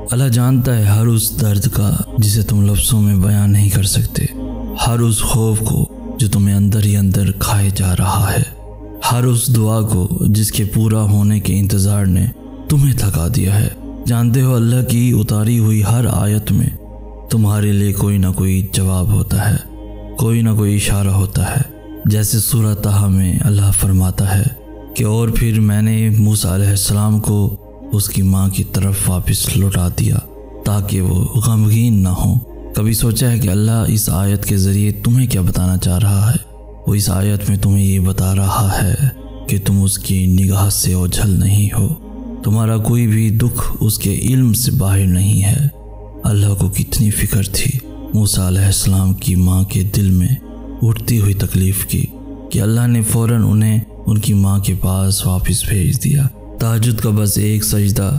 अल्लाह जानता है हर उस दर्द का जिसे तुम लफ्ज़ों में बयान नहीं कर सकते, हर उस खौफ को जो तुम्हें अंदर ही अंदर खाए जा रहा है, हर उस दुआ को जिसके पूरा होने के इंतज़ार ने तुम्हें थका दिया है। जानते हो अल्लाह की उतारी हुई हर आयत में तुम्हारे लिए कोई ना कोई जवाब होता है, कोई ना कोई इशारा होता है। जैसे सूरह ताहा में अल्लाह फरमाता है कि और फिर मैंने मूसा अलैहिस्सलाम को उसकी माँ की तरफ वापस लौटा दिया ताकि वो गमगीन ना हो। कभी सोचा है कि अल्लाह इस आयत के ज़रिए तुम्हें क्या बताना चाह रहा है? वो इस आयत में तुम्हें ये बता रहा है कि तुम उसकी निगाह से ओझल नहीं हो, तुम्हारा कोई भी दुख उसके इल्म से बाहर नहीं है। अल्लाह को कितनी फ़िक्र थी मूसा अलैहिस्सलाम की माँ के दिल में उठती हुई तकलीफ़ की कि अल्लाह ने फ़ौरन उन्हें उनकी माँ के पास वापस भेज दिया। तहज्जुद का बस एक सजदा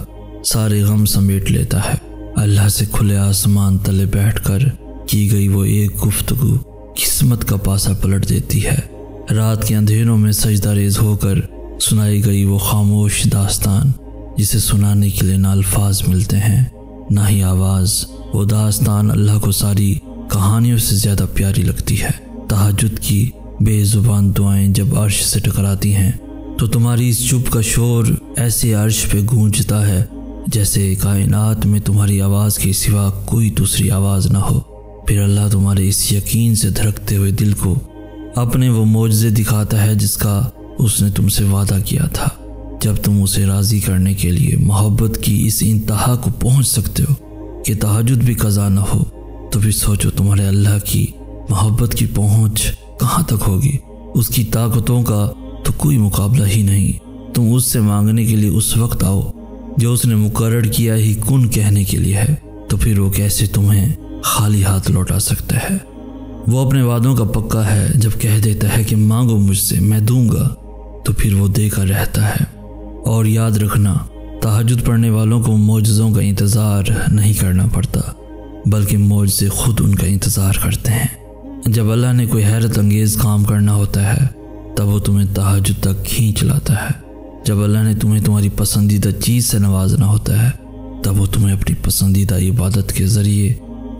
सारे गम समेट लेता है। अल्लाह से खुले आसमान तले बैठकर की गई वो एक गुफ्तगू किस्मत का पासा पलट देती है। रात के अंधेरों में सजदा रेज़ होकर सुनाई गई वो खामोश दास्तान जिसे सुनाने के लिए ना अल्फाज मिलते हैं ना ही आवाज़। वो दास्तान अल्लाह को सारी कहानियों से ज़्यादा प्यारी लगती है। तहज्जुद की बेज़ुबान दुआएं जब अर्श से टकराती हैं तो तुम्हारी इस चुप का शोर ऐसे अर्श पे गूंजता है जैसे कायनात में तुम्हारी आवाज़ के सिवा कोई दूसरी आवाज़ ना हो। फिर अल्लाह तुम्हारे इस यकीन से धड़कते हुए दिल को अपने वो मोजज़े दिखाता है जिसका उसने तुमसे वादा किया था। जब तुम उसे राज़ी करने के लिए मोहब्बत की इस इंतहा को पहुंच सकते हो कि तहज्जुद भी कज़ा न हो, तो फिर सोचो तुम्हारे अल्लाह की मोहब्बत की पहुंच कहाँ तक होगी। उसकी ताकतों का तो कोई मुकाबला ही नहीं। तुम उससे मांगने के लिए उस वक्त आओ जो उसने मुकर्रर किया ही कुन कहने के लिए है, तो फिर वो कैसे तुम्हें खाली हाथ लौटा सकता है। वो अपने वादों का पक्का है। जब कह देता है कि मांगो मुझसे मैं दूंगा, तो फिर वो देकर रहता है। और याद रखना, तहज्जुद पढ़ने वालों को मौजज़ों का इंतज़ार नहीं करना पड़ता, बल्कि मौजज़े खुद उनका इंतज़ार करते हैं। जब अल्लाह ने कोई हैरत अंगेज़ काम करना होता है तब वो तुम्हें तहज्जुद तक खींच लाता है। जब अल्लाह ने तुम्हें तुम्हारी पसंदीदा चीज़ से नवाजना होता है तब वो तुम्हें अपनी पसंदीदा इबादत के ज़रिए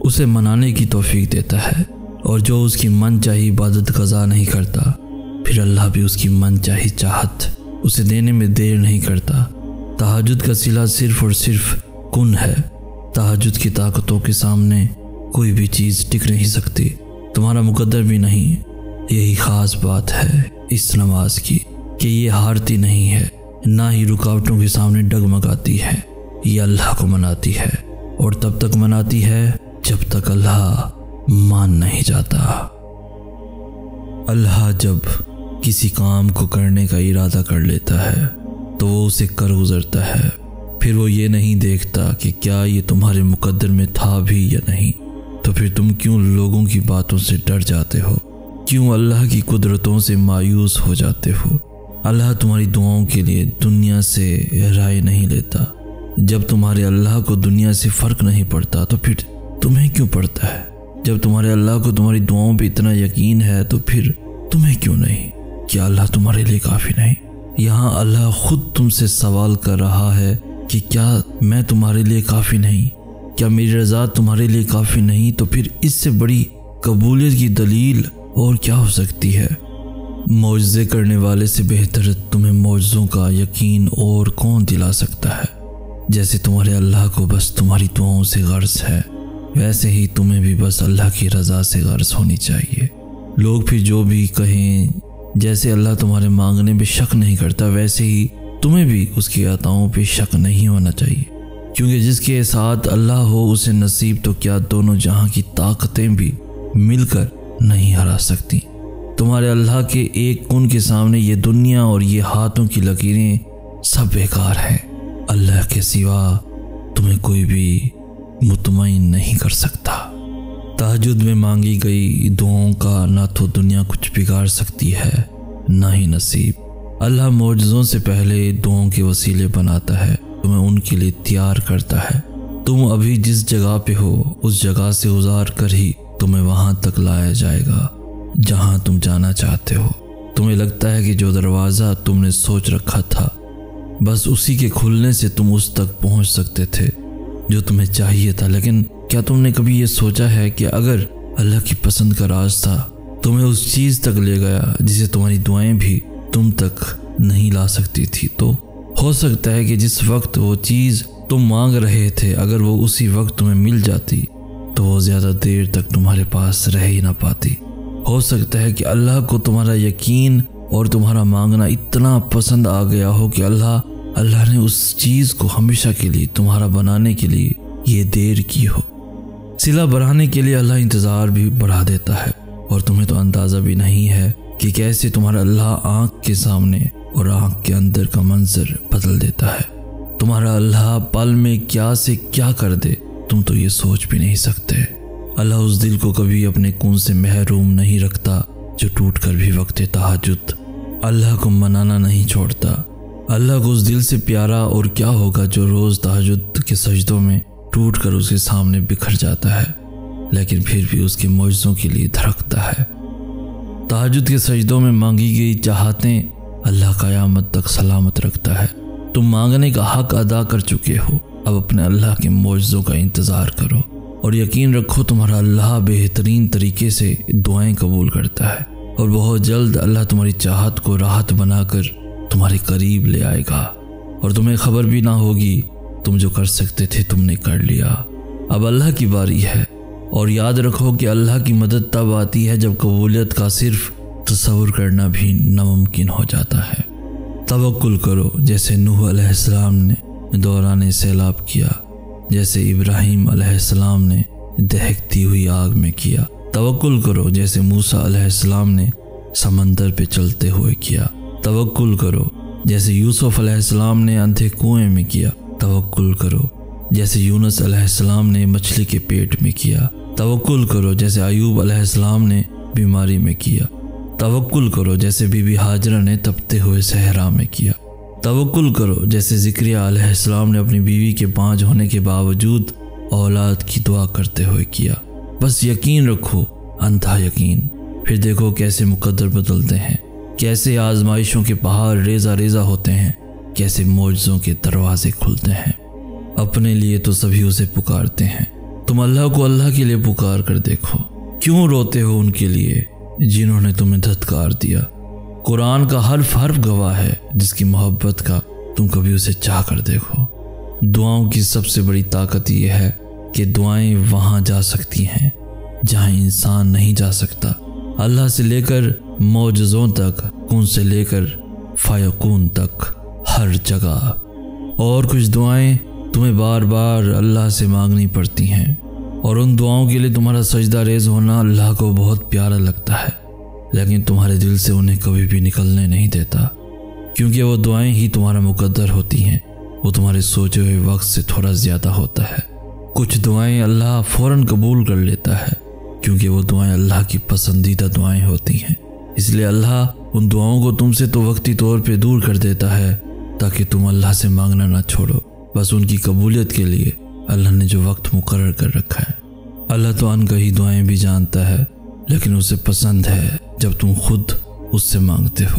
उसे मनाने की तौफीक देता है। और जो उसकी मनचाही इबादत क़ज़ा नहीं करता, फिर अल्लाह भी उसकी मनचाही चाहत उसे देने में देर नहीं करता। तहज्जुद का सिला सिर्फ़ और सिर्फ कुन है। तहज्जुद की ताकतों के सामने कोई भी चीज़ टिक नहीं सकती, तुम्हारा मुकद्दर भी नहीं। यही ख़ास बात है इस नमाज की कि ये हारती नहीं है, ना ही रुकावटों के सामने डगमगाती है। ये अल्लाह को मनाती है और तब तक मनाती है जब तक अल्लाह मान नहीं जाता। अल्लाह जब किसी काम को करने का इरादा कर लेता है तो वो उसे कर गुजरता है। फिर वो ये नहीं देखता कि क्या ये तुम्हारे मुकद्दर में था भी या नहीं। तो फिर तुम क्यों लोगों की बातों से डर जाते हो? क्यों अल्लाह की कुदरतों से मायूस हो जाते हो? अल्लाह तुम्हारी दुआओं के लिए दुनिया से राय नहीं लेता। जब तुम्हारे अल्लाह को दुनिया से फ़र्क नहीं पड़ता तो फिर तुम्हें क्यों पड़ता है? जब तुम्हारे अल्लाह को तुम्हारी दुआओं पे इतना यकीन है तो फिर तुम्हें क्यों नहीं? क्या अल्लाह तुम्हारे लिए काफ़ी नहीं? यहाँ अल्लाह खुद तुमसे सवाल कर रहा है कि क्या मैं तुम्हारे लिए काफ़ी नहीं? क्या मेरी रज़ा तुम्हारे लिए काफ़ी नहीं? तो फिर इससे बड़ी कबूलियत की दलील और क्या हो सकती है? मौजज़े करने वाले से बेहतर तुम्हें मौजज़ों का यकीन और कौन दिला सकता है? जैसे तुम्हारे अल्लाह को बस तुम्हारी दुआओं से गर्ज है, वैसे ही तुम्हें भी बस अल्लाह की रज़ा से गर्ज होनी चाहिए। लोग फिर जो भी कहें, जैसे अल्लाह तुम्हारे मांगने पे शक नहीं करता, वैसे ही तुम्हें भी उसकी अताओं पे शक नहीं होना चाहिए। क्योंकि जिसके साथ अल्लाह हो उसे नसीब तो क्या दोनों जहां की ताकतें भी मिलकर नहीं हरा सकती। तुम्हारे अल्लाह के एक कुन के सामने ये दुनिया और ये हाथों की लकीरें सब बेकार है। अल्लाह के सिवा तुम्हें कोई भी मुतमईन नहीं कर सकता। तहज्जुद में मांगी गई दुआओं का ना तो दुनिया कुछ बिगाड़ सकती है ना ही नसीब। अल्लाह मौजज़ों से पहले दुआओं के वसीले बनाता है, तुम्हें उनके लिए तैयार करता है। तुम अभी जिस जगह पे हो उस जगह से गुजार कर ही तुम्हें वहां तक लाया जाएगा जहां तुम जाना चाहते हो। तुम्हें लगता है कि जो दरवाज़ा तुमने सोच रखा था बस उसी के खुलने से तुम उस तक पहुंच सकते थे जो तुम्हें चाहिए था। लेकिन क्या तुमने कभी ये सोचा है कि अगर अल्लाह की पसंद का रास्ता तुम्हें उस चीज़ तक ले गया जिसे तुम्हारी दुआएं भी तुम तक नहीं ला सकती थी, तो हो सकता है कि जिस वक्त वो चीज़ तुम मांग रहे थे अगर वो उसी वक्त तुम्हें मिल जाती तो वो ज़्यादा देर तक तुम्हारे पास रह ही ना पाती। हो सकता है कि अल्लाह को तुम्हारा यकीन और तुम्हारा मांगना इतना पसंद आ गया हो कि अल्लाह ने उस चीज़ को हमेशा के लिए तुम्हारा बनाने के लिए ये देर की हो। सिला बढ़ाने के लिए अल्लाह इंतज़ार भी बढ़ा देता है और तुम्हें तो अंदाज़ा भी नहीं है कि कैसे तुम्हारा अल्लाह आँख के सामने और आँख के अंदर का मंजर बदल देता है। तुम्हारा अल्लाह पल में क्या से क्या कर दे तुम तो ये सोच भी नहीं सकते। अल्लाह उस दिल को कभी अपने खून से महरूम नहीं रखता जो टूट कर भी वक्त तहज्जुद अल्लाह को मनाना नहीं छोड़ता। अल्लाह को उस दिल से प्यारा और क्या होगा जो रोज़ तहज्जुद के सजदों में टूट कर उसके सामने बिखर जाता है लेकिन फिर भी उसके मौजज़ों के लिए धड़कता है। तहज्जुद के सजदों में मांगी गई चाहतें अल्लाह क़यामत तक सलामत रखता है। तुम मांगने का हक अदा कर चुके हो, अब अपने अल्लाह के मौजज़ों का इंतज़ार करो और यकीन रखो तुम्हारा अल्लाह बेहतरीन तरीके से दुआएं कबूल करता है और बहुत जल्द अल्लाह तुम्हारी चाहत को राहत बनाकर तुम्हारे करीब ले आएगा और तुम्हें खबर भी ना होगी। तुम जो कर सकते थे तुमने कर लिया, अब अल्लाह की बारी है। और याद रखो कि अल्लाह की मदद तब आती है जब कबूलियत का सिर्फ तसव्वुर करना भी नामुमकिन हो जाता है। तवक्कुल करो जैसे नूह अलैहिस्सलाम ने दौरान सैलाब किया, जैसे इब्राहीम अलैहिस्सलाम ने दहकती हुई आग में किया। तवक्कुल करो जैसे मूसा अलैहिस्सलाम ने समंदर पे चलते हुए किया। तवक्कुल करो जैसे यूसुफ अलैहिस्सलाम ने अंधे कुएं में किया। तवक्कुल करो जैसे यूनुस अलैहिस्सलाम ने मछली के पेट में किया। तवक्कुल करो जैसे अयूब अलैहिस्सलाम ने बीमारी में किया। तवक्कुल करो जैसे बीबी हाजरा ने तपते हुए सहरा में किया। तवक्कुल करो जैसे ज़िक्रिया अलैहिस्सलाम ने अपनी बीवी के बांझ होने के बावजूद औलाद की दुआ करते हुए किया। बस यकीन रखो, अंधा यकीन, फिर देखो कैसे मुकद्दर बदलते हैं, कैसे आजमाइशों के पहाड़ रेजा रेजा होते हैं, कैसे मौजज़ों के दरवाजे खुलते हैं। अपने लिए तो सभी उसे पुकारते हैं, तुम अल्लाह को अल्लाह के लिए पुकार कर देखो। क्यों रोते हो उनके लिए जिन्होंने तुम्हें धत्कार दिया। कुरान का हर्फ हर्फ गवाह है जिसकी मोहब्बत का तुम कभी उसे चाह कर देखो। दुआओं की सबसे बड़ी ताकत यह है कि दुआएं वहां जा सकती हैं जहां इंसान नहीं जा सकता। अल्लाह से लेकर मौजज़ों तक, कून से लेकर फायकून तक, हर जगह। और कुछ दुआएं तुम्हें बार बार अल्लाह से मांगनी पड़ती हैं और उन दुआओं के लिए तुम्हारा सजदा रेज़ होना अल्लाह को बहुत प्यारा लगता है, लेकिन तुम्हारे दिल से उन्हें कभी भी निकलने नहीं देता, क्योंकि वो दुआएं ही तुम्हारा मुकद्दर होती हैं। वो तुम्हारे सोचे हुए वक्त से थोड़ा ज़्यादा होता है। कुछ दुआएं अल्लाह फ़ौरन कबूल कर लेता है क्योंकि वो दुआएं अल्लाह की पसंदीदा दुआएं होती हैं। इसलिए अल्लाह उन दुआओं को तुमसे तो वक्ती तौर पे दूर कर देता है ताकि तुम अल्लाह से मांगना ना छोड़ो। बस उनकी कबूलियत के लिए अल्लाह ने जो वक्त मुकर्रर कर रखा है। अल्लाह तो अनकही दुआएं भी जानता है, लेकिन उसे पसंद है जब तुम खुद उससे मांगते हो।